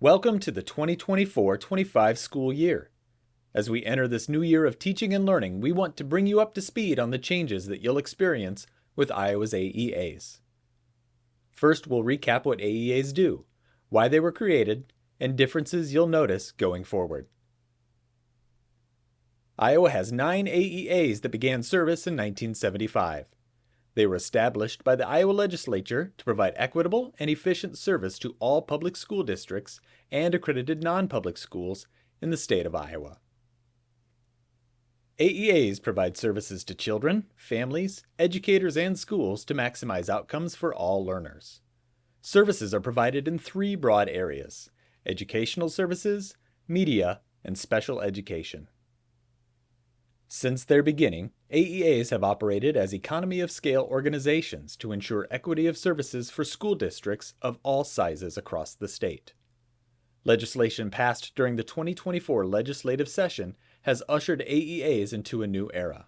Welcome to the 2024-25 school year. As we enter this new year of teaching and learning, we want to bring you up to speed on the changes that you'll experience with Iowa's AEAs. First, we'll recap what AEAs do, why they were created, and differences you'll notice going forward. Iowa has 9 AEAs that began service in 1975. They were established by the Iowa legislature to provide equitable and efficient service to all public school districts and accredited non-public schools in the state of Iowa. AEAs provide services to children, families, educators, and schools to maximize outcomes for all learners. Services are provided in 3 broad areas: educational services, media, and special education. Since their beginning, AEAs have operated as economy of scale organizations to ensure equity of services for school districts of all sizes across the state. Legislation passed during the 2024 legislative session has ushered AEAs into a new era.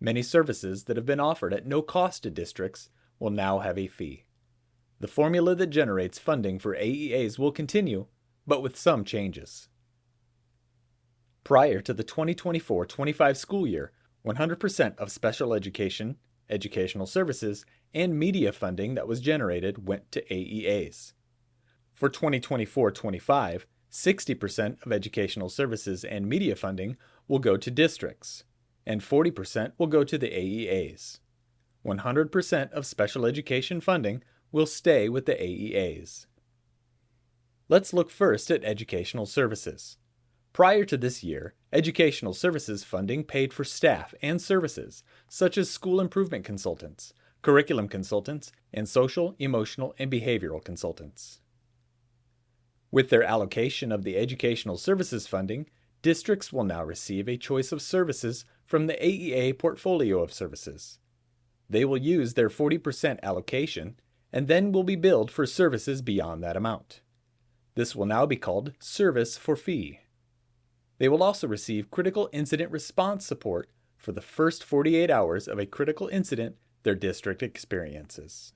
Many services that have been offered at no cost to districts will now have a fee. The formula that generates funding for AEAs will continue, but with some changes. Prior to the 2024-25 school year, 100% of special education, educational services, and media funding that was generated went to AEAs. For 2024-25, 60% of educational services and media funding will go to districts, and 40% will go to the AEAs. 100% of special education funding will stay with the AEAs. Let's look first at educational services. Prior to this year, educational services funding paid for staff and services such as school improvement consultants, curriculum consultants, and social, emotional, and behavioral consultants. With their allocation of the educational services funding, districts will now receive a choice of services from the AEA portfolio of services. They will use their 40% allocation and then will be billed for services beyond that amount. This will now be called service for fee. They will also receive critical incident response support for the first 48 hours of a critical incident their district experiences.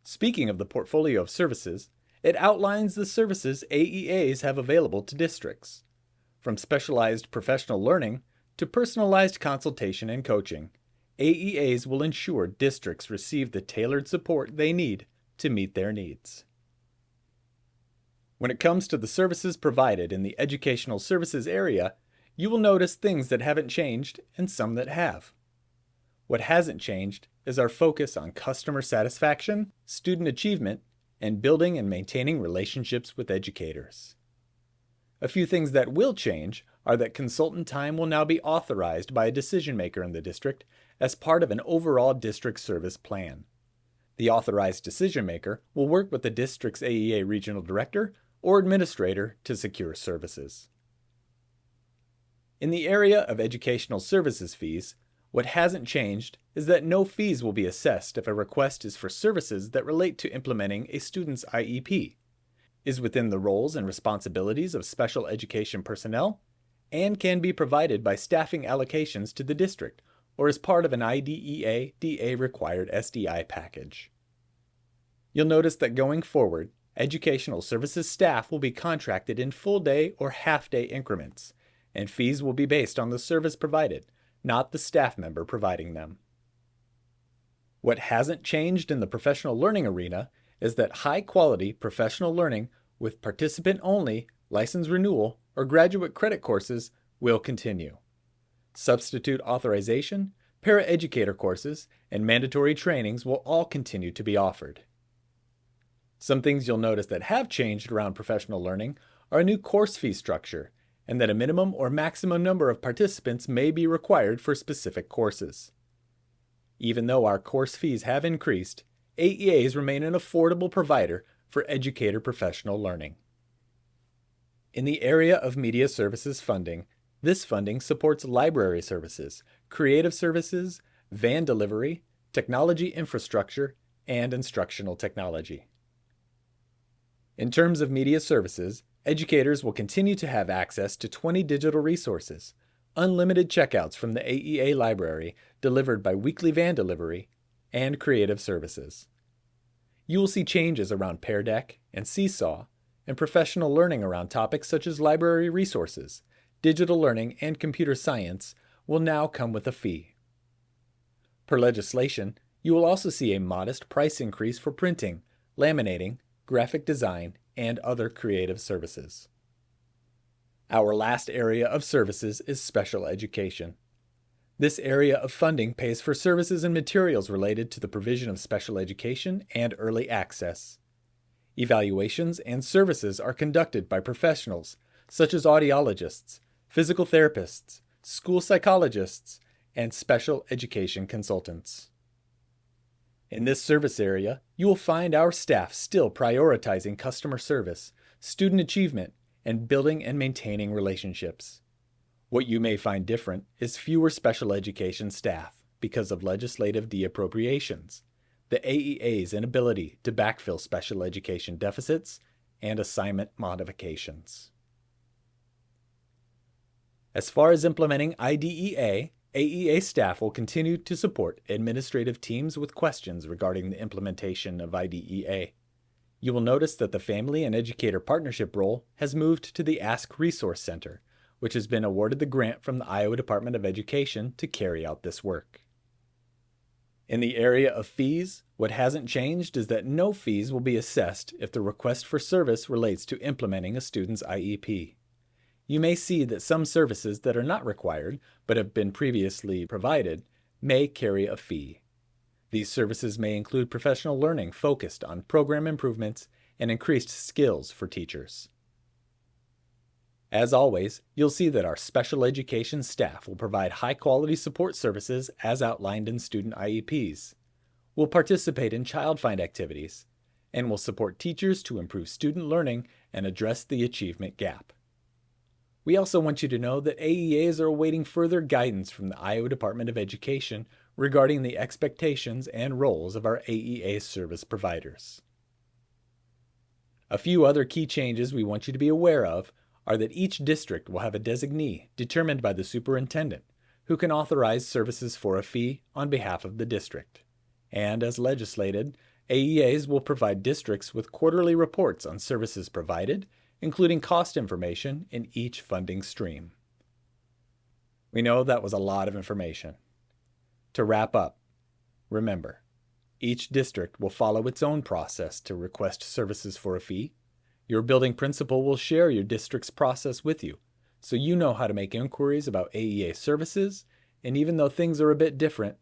Speaking of the portfolio of services, it outlines the services AEAs have available to districts. From specialized professional learning to personalized consultation and coaching, AEAs will ensure districts receive the tailored support they need to meet their needs. When it comes to the services provided in the educational services area, you will notice things that haven't changed and some that have. What hasn't changed is our focus on customer satisfaction, student achievement, and building and maintaining relationships with educators. A few things that will change are that consultant time will now be authorized by a decision maker in the district as part of an overall district service plan. The authorized decision maker will work with the district's AEA regional director or administrator to secure services. In the area of educational services fees, what hasn't changed is that no fees will be assessed if a request is for services that relate to implementing a student's IEP, is within the roles and responsibilities of special education personnel, and can be provided by staffing allocations to the district or as part of an IDEA DA required SDI package. You'll notice that going forward, educational services staff will be contracted in full-day or half-day increments, and fees will be based on the service provided, not the staff member providing them. What hasn't changed in the professional learning arena is that high-quality professional learning with participant-only, license renewal, or graduate credit courses will continue. Substitute authorization, paraeducator courses, and mandatory trainings will all continue to be offered. Some things you'll notice that have changed around professional learning are a new course fee structure, and that a minimum or maximum number of participants may be required for specific courses. Even though our course fees have increased, AEAs remain an affordable provider for educator professional learning. In the area of media services funding, this funding supports library services, creative services, van delivery, technology infrastructure, and instructional technology. In terms of media services, educators will continue to have access to 20 digital resources, unlimited checkouts from the AEA library delivered by weekly van delivery, and creative services. You will see changes around Pear Deck and Seesaw, and professional learning around topics such as library resources, digital learning, and computer science will now come with a fee. Per legislation, you will also see a modest price increase for printing, laminating, graphic design, and other creative services. Our last area of services is special education. This area of funding pays for services and materials related to the provision of special education and early access. Evaluations and services are conducted by professionals such as audiologists, physical therapists, school psychologists, and special education consultants. In this service area, you will find our staff still prioritizing customer service, student achievement, and building and maintaining relationships. What you may find different is fewer special education staff because of legislative deappropriations, the AEA's inability to backfill special education deficits, and assignment modifications. As far as implementing IDEA, AEA staff will continue to support administrative teams with questions regarding the implementation of IDEA. You will notice that the Family and Educator Partnership role has moved to the Ask Resource Center, which has been awarded the grant from the Iowa Department of Education to carry out this work. In the area of fees, what hasn't changed is that no fees will be assessed if the request for service relates to implementing a student's IEP. You may see that some services that are not required but have been previously provided may carry a fee. These services may include professional learning focused on program improvements and increased skills for teachers. As always, you'll see that our special education staff will provide high-quality support services as outlined in student IEPs, will participate in Child Find activities, and will support teachers to improve student learning and address the achievement gap. We also want you to know that AEAs are awaiting further guidance from the Iowa Department of Education regarding the expectations and roles of our AEA service providers. A few other key changes we want you to be aware of are that each district will have a designee determined by the superintendent who can authorize services for a fee on behalf of the district. And as legislated, AEAs will provide districts with quarterly reports on services provided, including cost information in each funding stream. We know that was a lot of information. To wrap up, remember, each district will follow its own process to request services for a fee. Your building principal will share your district's process with you, so you know how to make inquiries about AEA services, and even though things are a bit different,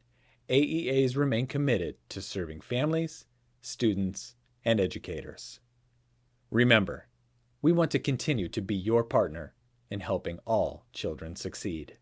AEAs remain committed to serving families, students, and educators. Remember, we want to continue to be your partner in helping all children succeed.